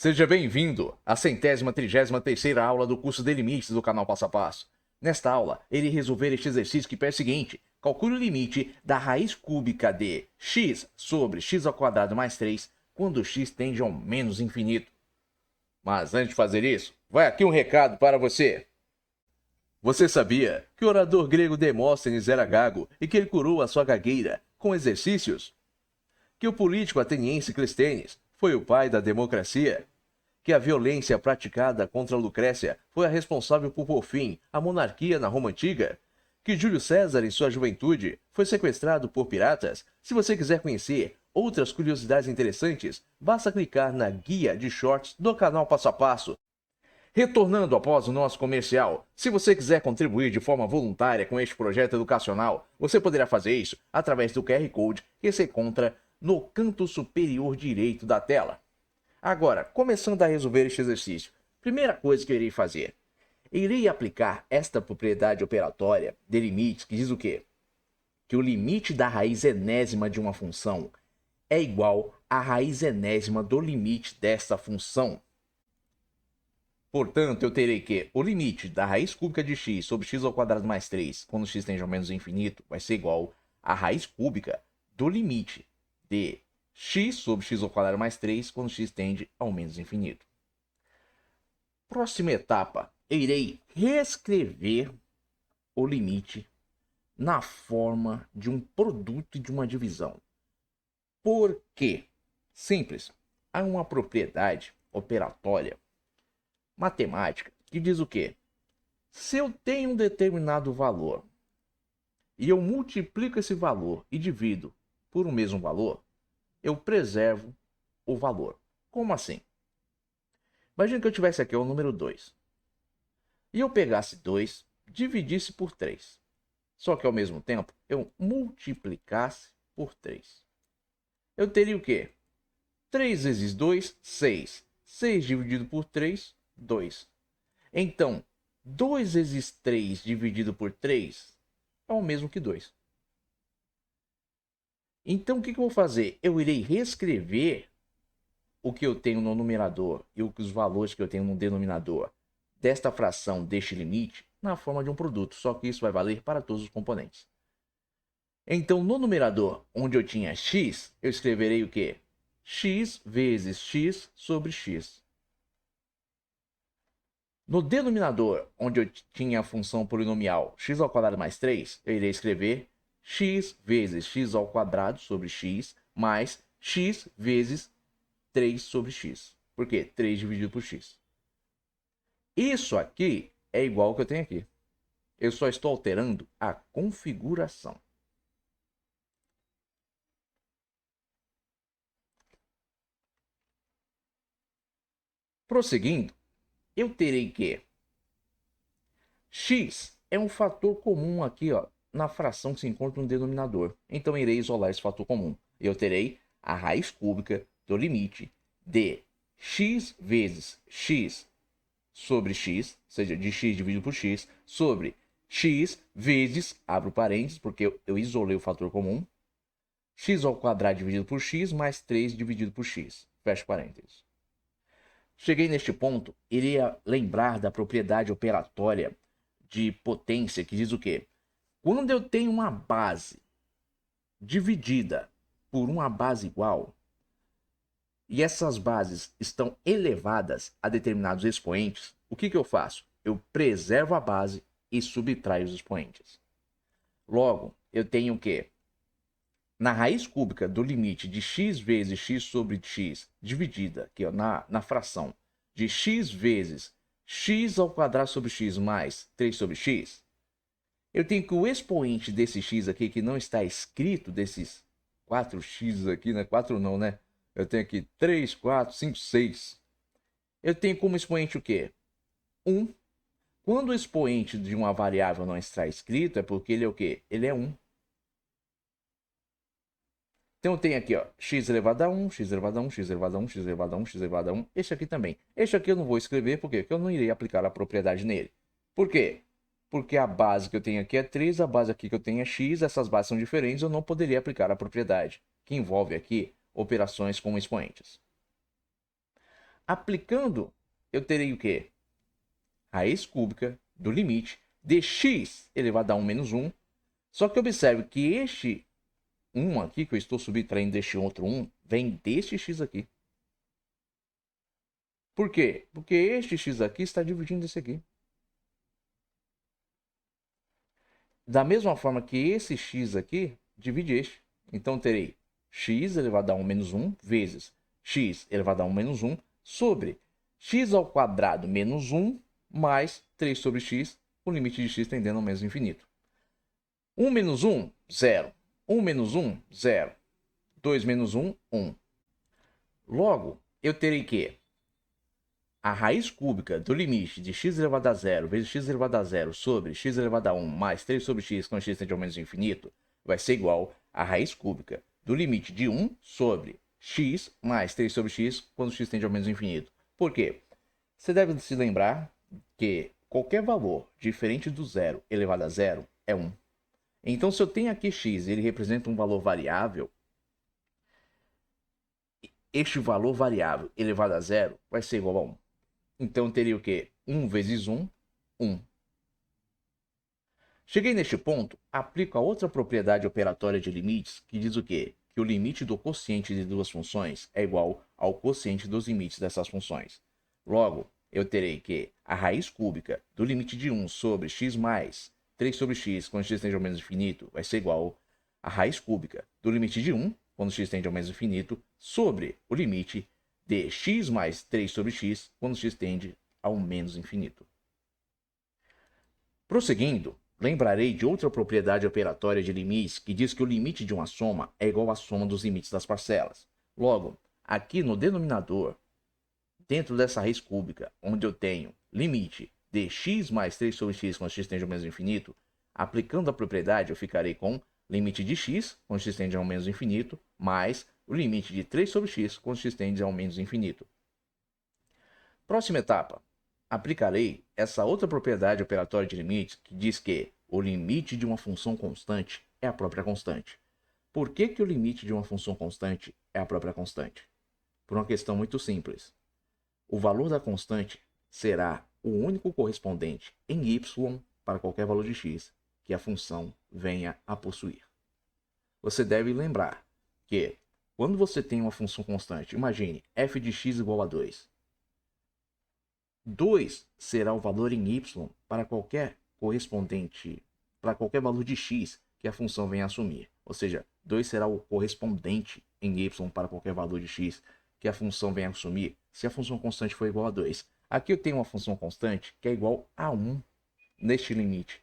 Seja bem-vindo à 133ª aula do curso de limites do canal Passo a Passo. Nesta aula, irei resolver este exercício que pede o seguinte: calcule o limite da raiz cúbica de x sobre x ao quadrado mais 3 quando x tende ao menos infinito. Mas antes de fazer isso, vai aqui um recado para você. Você sabia que o orador grego Demóstenes era gago e que ele curou a sua gagueira com exercícios? Que o político ateniense Clístenes foi o pai da democracia? Que a violência praticada contra Lucrécia foi a responsável por pôr fim à monarquia na Roma Antiga? Que Júlio César, em sua juventude, foi sequestrado por piratas? Se você quiser conhecer outras curiosidades interessantes, basta clicar na guia de shorts do canal Passo a Passo. Retornando após o nosso comercial, se você quiser contribuir de forma voluntária com este projeto educacional, você poderá fazer isso através do QR Code que se encontra no canto superior direito da tela. Agora, começando a resolver este exercício, primeira coisa que eu irei fazer, irei aplicar esta propriedade operatória de limites que diz o quê? Que o limite da raiz enésima de uma função é igual à raiz enésima do limite desta função. Portanto, eu terei que o limite da raiz cúbica de x sobre x ao quadrado mais 3, quando x tende ao menos infinito, vai ser igual à raiz cúbica do limite de x sobre x ao quadrado mais 3, quando x tende ao menos infinito. Próxima etapa, eu irei reescrever o limite na forma de um produto e de uma divisão. Por quê? Simples. Há uma propriedade operatória matemática que diz o quê? Se eu tenho um determinado valor e eu multiplico esse valor e divido por um mesmo valor, eu preservo o valor. Como assim? Imagina que eu tivesse aqui o número 2 e eu pegasse 2, dividisse por 3. Só que ao mesmo tempo eu multiplicasse por 3. Eu teria o quê? 3 vezes 2, 6. 6 dividido por 3, 2. Então, 2 vezes 3 dividido por 3 é o mesmo que 2. Então, o que eu vou fazer? Eu irei reescrever o que eu tenho no numerador e os valores que eu tenho no denominador desta fração, deste limite, na forma de um produto. Só que isso vai valer para todos os componentes. Então, no numerador, onde eu tinha x, eu escreverei o quê? X vezes x sobre x. No denominador, onde eu tinha a função polinomial x ao quadrado mais 3, eu irei escrever x vezes x ao quadrado sobre x mais x vezes 3 sobre x. Por quê? 3 dividido por x. Isso aqui é igual ao que eu tenho aqui. Eu só estou alterando a configuração. Prosseguindo, eu terei que x é um fator comum aqui, ó, na fração que se encontra no denominador. Então, irei isolar esse fator comum. Eu terei a raiz cúbica do limite de x vezes x sobre x, ou seja, de x dividido por x, sobre x vezes, abro parênteses, porque eu isolei o fator comum, x ao quadrado dividido por x, mais 3 dividido por x, fecho parênteses. Cheguei neste ponto, iria lembrar da propriedade operatória de potência, que diz o quê? Quando eu tenho uma base dividida por uma base igual, e essas bases estão elevadas a determinados expoentes, o que eu faço? Eu preservo a base e subtraio os expoentes. Logo, eu tenho o quê? Na raiz cúbica do limite de x vezes x sobre x, dividida aqui, ó, na fração de x vezes x ao quadrado sobre x mais 3 sobre x, eu tenho que o expoente desse x aqui, que não está escrito, desses 4x aqui, né? 4 não, né? Eu tenho aqui 3, 4, 5, 6. Eu tenho como expoente o quê? 1. Quando o expoente de uma variável não está escrito, é porque ele é o quê? Ele é 1. Então eu tenho aqui, ó, x elevado a 1, x elevado a 1, x elevado a 1, x elevado a 1, x elevado a 1. Este aqui também. Este aqui eu não vou escrever, por quê? Porque eu não irei aplicar a propriedade nele. Por quê? Porque a base que eu tenho aqui é 3, a base aqui que eu tenho é x, essas bases são diferentes, eu não poderia aplicar a propriedade, que envolve aqui operações com expoentes. Aplicando, eu terei o quê? Raiz cúbica do limite de x elevado a 1 menos 1. Só que observe que este 1 aqui, que eu estou subtraindo deste outro 1, vem deste x aqui. Por quê? Porque este x aqui está dividindo esse aqui. Da mesma forma que esse x aqui divide este. Então, terei x elevado a 1 menos 1 vezes x elevado a 1 menos 1 sobre x ao quadrado menos 1 mais 3 sobre x, o limite de x tendendo ao menos infinito. 1 menos 1, 0. 1 menos 1, 0. 2 menos 1, 1. Logo, eu terei que a raiz cúbica do limite de x elevado a 0 vezes x elevado a 0 sobre x elevado a 1 mais 3 sobre x, quando x tende ao menos infinito, vai ser igual a raiz cúbica do limite de 1 sobre x mais 3 sobre x, quando x tende ao menos infinito. Por quê? Você deve se lembrar que qualquer valor diferente do zero elevado a 0 é 1. Então, se eu tenho aqui x e ele representa um valor variável, este valor variável elevado a 0 vai ser igual a 1. Então, teria o quê? 1 vezes 1, 1. Cheguei neste ponto, aplico a outra propriedade operatória de limites, que diz o quê? Que o limite do quociente de duas funções é igual ao quociente dos limites dessas funções. Logo, eu terei que a raiz cúbica do limite de 1 sobre x mais 3 sobre x, quando x tende ao menos infinito, vai ser igual a raiz cúbica do limite de 1, quando x tende ao menos infinito, sobre o limite de x mais 3 sobre x, quando x tende ao menos infinito. Prosseguindo, lembrarei de outra propriedade operatória de limites que diz que o limite de uma soma é igual à soma dos limites das parcelas. Logo, aqui no denominador, dentro dessa raiz cúbica, onde eu tenho limite de x mais 3 sobre x quando x tende ao menos infinito, aplicando a propriedade eu ficarei com limite de x quando x tende ao menos infinito, mais o limite de 3 sobre x quando x tende ao menos infinito. Próxima etapa. Aplicarei essa outra propriedade operatória de limites que diz que o limite de uma função constante é a própria constante. Por que o limite de uma função constante é a própria constante? Por uma questão muito simples. O valor da constante será o único correspondente em y para qualquer valor de x que a função venha a possuir. Você deve lembrar que quando você tem uma função constante, imagine f de x igual a 2. 2 será o valor em y para qualquer correspondente, para qualquer valor de x que a função venha a assumir. Ou seja, 2 será o correspondente em y para qualquer valor de x que a função venha a assumir se a função constante for igual a 2. Aqui eu tenho uma função constante que é igual a 1 neste limite.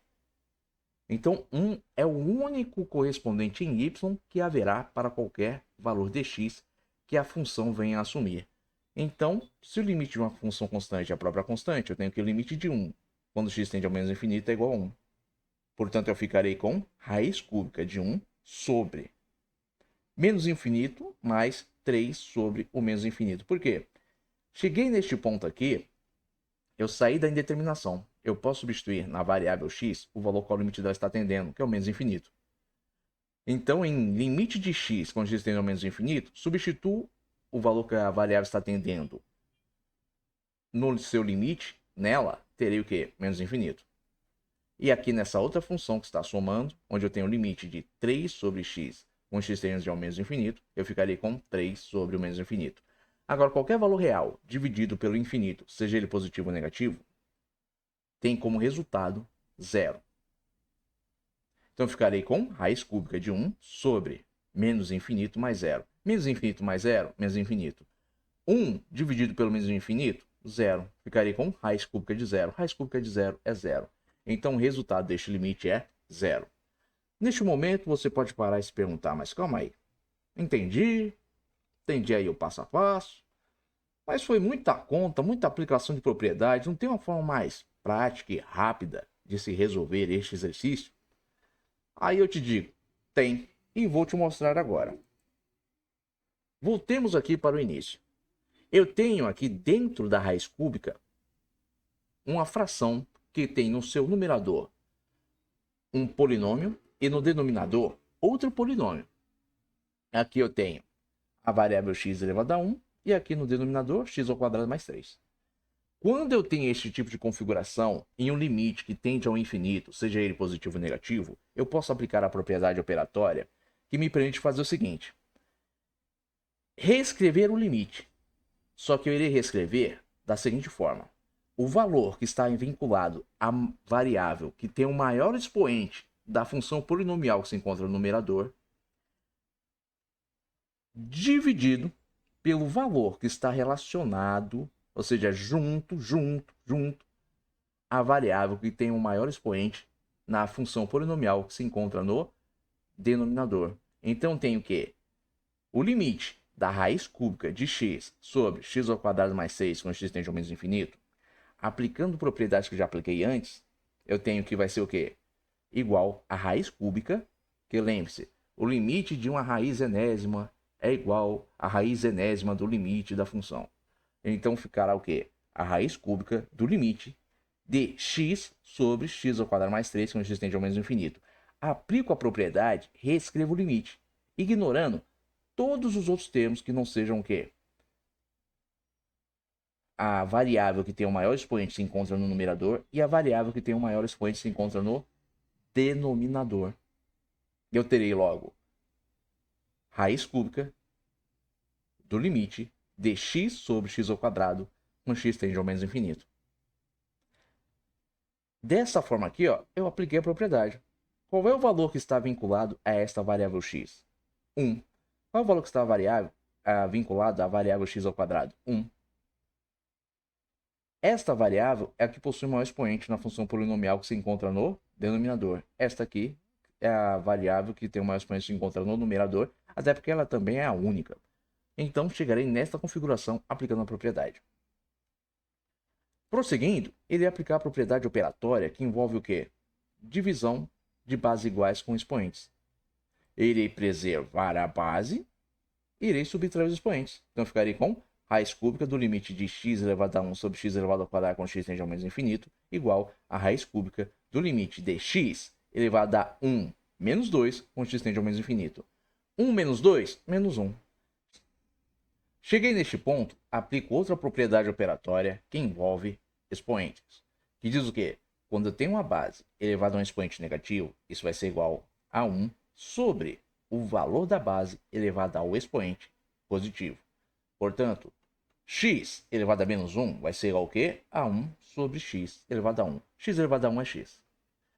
Então, 1 é o único correspondente em y que haverá para qualquer valor de x que a função venha a assumir. Então, se o limite de uma função constante é a própria constante, eu tenho que o limite de 1, quando x tende ao menos infinito, é igual a 1. Portanto, eu ficarei com raiz cúbica de 1 sobre menos infinito mais 3 sobre o menos infinito. Por quê? Cheguei neste ponto aqui, eu saí da indeterminação. Eu posso substituir na variável x o valor qual o limite dela está tendendo, que é o menos infinito. Então, em limite de x, quando x tende ao menos infinito, substituo o valor que a variável está tendendo no seu limite, nela, terei o quê? Menos infinito. E aqui nessa outra função que está somando, onde eu tenho o limite de 3 sobre x, com x tende ao menos infinito, eu ficarei com 3 sobre o menos infinito. Agora, qualquer valor real dividido pelo infinito, seja ele positivo ou negativo, tem como resultado 0. Então, eu ficarei com raiz cúbica de 1 sobre menos infinito mais 0. Menos infinito mais 0, menos infinito. 1 dividido pelo menos infinito, 0. Ficarei com raiz cúbica de 0. Raiz cúbica de 0 é 0. Então, o resultado deste limite é 0. Neste momento, você pode parar e se perguntar, mas calma aí. Entendi aí o passo a passo, mas foi muita conta, muita aplicação de propriedade. Não tem uma forma mais prática e rápida de se resolver este exercício? Aí eu te digo, tem, e vou te mostrar agora. Voltemos aqui para o início. Eu tenho aqui dentro da raiz cúbica uma fração que tem no seu numerador um polinômio e no denominador outro polinômio. Aqui eu tenho a variável x elevado a 1 e aqui no denominador x ao quadrado mais 3. Quando eu tenho este tipo de configuração em um limite que tende ao infinito, seja ele positivo ou negativo, eu posso aplicar a propriedade operatória que me permite fazer o seguinte: reescrever o limite. Só que eu irei reescrever da seguinte forma: o valor que está vinculado à variável que tem o maior expoente da função polinomial que se encontra no numerador, dividido pelo valor que está relacionado, ou seja, junto à variável que tem o maior expoente na função polinomial que se encontra no denominador. Então tenho que o limite da raiz cúbica de x sobre x ao quadrado mais 6 quando x tende ao menos infinito, aplicando propriedades que eu já apliquei antes, eu tenho que vai ser o quê? Igual a raiz cúbica, que lembre-se, o limite de uma raiz enésima é igual à raiz enésima do limite da função. Então ficará o quê? A raiz cúbica do limite de x sobre x ao quadrado mais 3, quando x tende ao menos infinito. Aplico a propriedade, reescrevo o limite, ignorando todos os outros termos que não sejam o quê? A variável que tem o maior expoente se encontra no numerador e a variável que tem o maior expoente se encontra no denominador. Eu terei logo raiz cúbica do limite de x sobre x ao quadrado quando x tende ao menos infinito. Dessa forma aqui, ó, eu apliquei a propriedade. Qual é o valor que está vinculado a esta variável x? 1. Qual é o valor que está vinculado à variável x ao quadrado? 1. Esta variável é a que possui o maior expoente na função polinomial que se encontra no denominador. Esta aqui é a variável que tem o maior expoente que se encontra no numerador, até porque ela também é a única. Então, chegarei nesta configuração aplicando a propriedade. Prosseguindo, irei aplicar a propriedade operatória que envolve o quê? Divisão de bases iguais com expoentes. Irei preservar a base e irei subtrair os expoentes. Então, ficarei com raiz cúbica do limite de x elevado a 1 sobre x elevado ao quadrado quando x tende ao menos infinito, igual a raiz cúbica do limite de x elevado a 1 menos 2 quando x tende ao menos infinito. 1 menos 2, menos 1. Cheguei neste ponto, aplico outra propriedade operatória que envolve expoentes, que diz o quê? Quando eu tenho uma base elevada a um expoente negativo, isso vai ser igual a 1 sobre o valor da base elevado ao expoente positivo. Portanto, x elevado a menos 1 vai ser igual ao quê? A 1 sobre x elevado a 1. X elevado a 1 é x.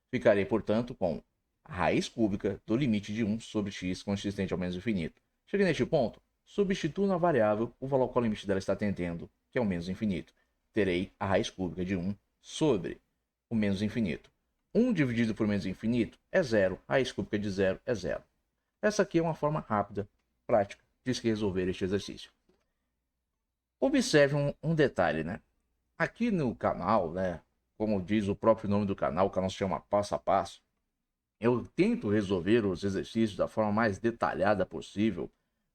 Ficarei, portanto, com a raiz cúbica do limite de 1 sobre x quando x tende ao menos infinito. Cheguei neste ponto, substituo na variável o valor qual o limite dela está tendendo, que é o menos infinito. Terei a raiz cúbica de 1 sobre o menos infinito. 1 dividido por menos infinito é 0. A raiz cúbica de 0 é 0. Essa aqui é uma forma rápida, prática, de se resolver este exercício. Observe um detalhe, né? Aqui no canal, né? Como diz o próprio nome do canal, o canal se chama Passo a Passo. Eu tento resolver os exercícios da forma mais detalhada possível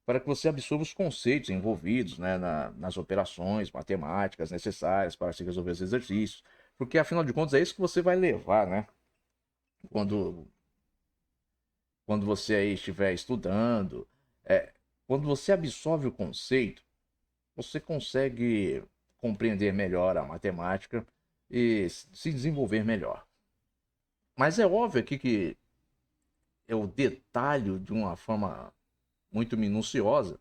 para que você absorva os conceitos envolvidos, né, nas operações matemáticas necessárias para se resolver os exercícios. Porque, afinal de contas, é isso que você vai levar, né? Quando você aí estiver estudando. Quando você absorve o conceito, você consegue compreender melhor a matemática e se desenvolver melhor. Mas é óbvio aqui que eu detalho de uma forma muito minuciosa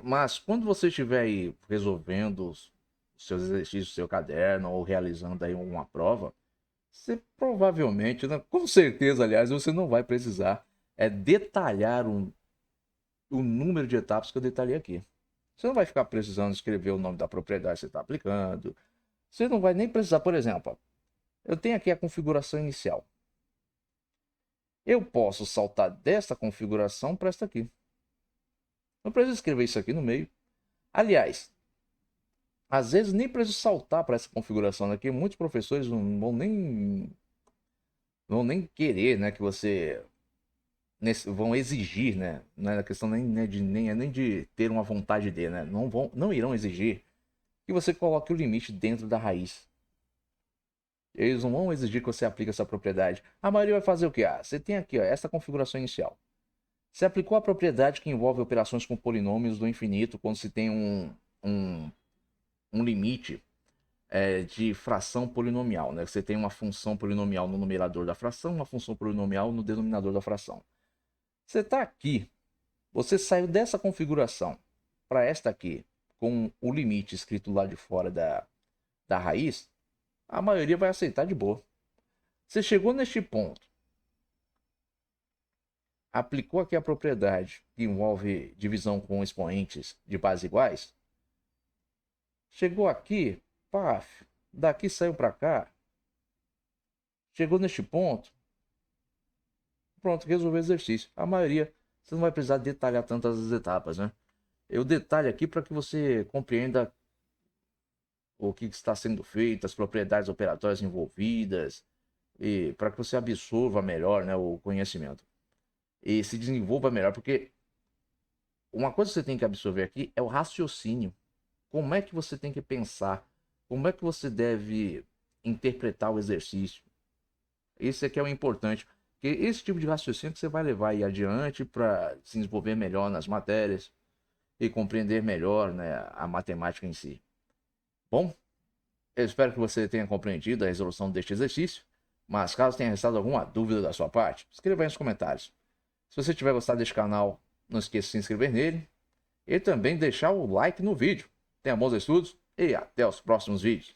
mas quando você estiver aí resolvendo os seus exercícios, seu caderno ou realizando aí uma prova, você provavelmente, né, com certeza, aliás, você não vai precisar detalhar o número de etapas que eu detalhei aqui. Você não vai ficar precisando escrever o nome da propriedade que você está aplicando. Você não vai nem precisar, por exemplo, ó, eu tenho aqui a configuração inicial. Eu posso saltar desta configuração para esta aqui. Não preciso escrever isso aqui no meio. Aliás, às vezes nem preciso saltar para essa configuração aqui. Muitos professores não vão nem querer, né, que você vão exigir, né? Não é a questão nem de ter uma vontade de, né? Não irão exigir que você coloque o limite dentro da raiz. Eles não vão exigir que você aplique essa propriedade. A maioria vai fazer o quê? Você tem aqui, ó, essa configuração inicial. Se aplicou a propriedade que envolve operações com polinômios do infinito quando se tem um, um limite de fração polinomial, né? Você tem uma função polinomial no numerador da fração, uma função polinomial no denominador da fração. Você está aqui, você saiu dessa configuração para esta aqui, com o limite escrito lá de fora da raiz, a maioria vai aceitar de boa. Você chegou neste ponto, aplicou aqui a propriedade que envolve divisão com expoentes de base iguais, chegou aqui, paf, daqui saiu para cá, chegou neste ponto, pronto, resolveu o exercício. A maioria, você não vai precisar detalhar tantas as etapas, né? Eu detalho aqui para que você compreenda o que está sendo feito, as propriedades operatórias envolvidas, e para que você absorva melhor, né, o conhecimento. E se desenvolva melhor, porque uma coisa que você tem que absorver aqui é o raciocínio. Como é que você tem que pensar? Como é que você deve interpretar o exercício? Esse aqui é o importante. Porque esse tipo de raciocínio que você vai levar aí adiante para se desenvolver melhor nas matérias e compreender melhor, né, a matemática em si. Bom, eu espero que você tenha compreendido a resolução deste exercício, mas caso tenha restado alguma dúvida da sua parte, escreva aí nos comentários. Se você tiver gostado deste canal, não esqueça de se inscrever nele e também deixar o like no vídeo. Tenha bons estudos e até os próximos vídeos.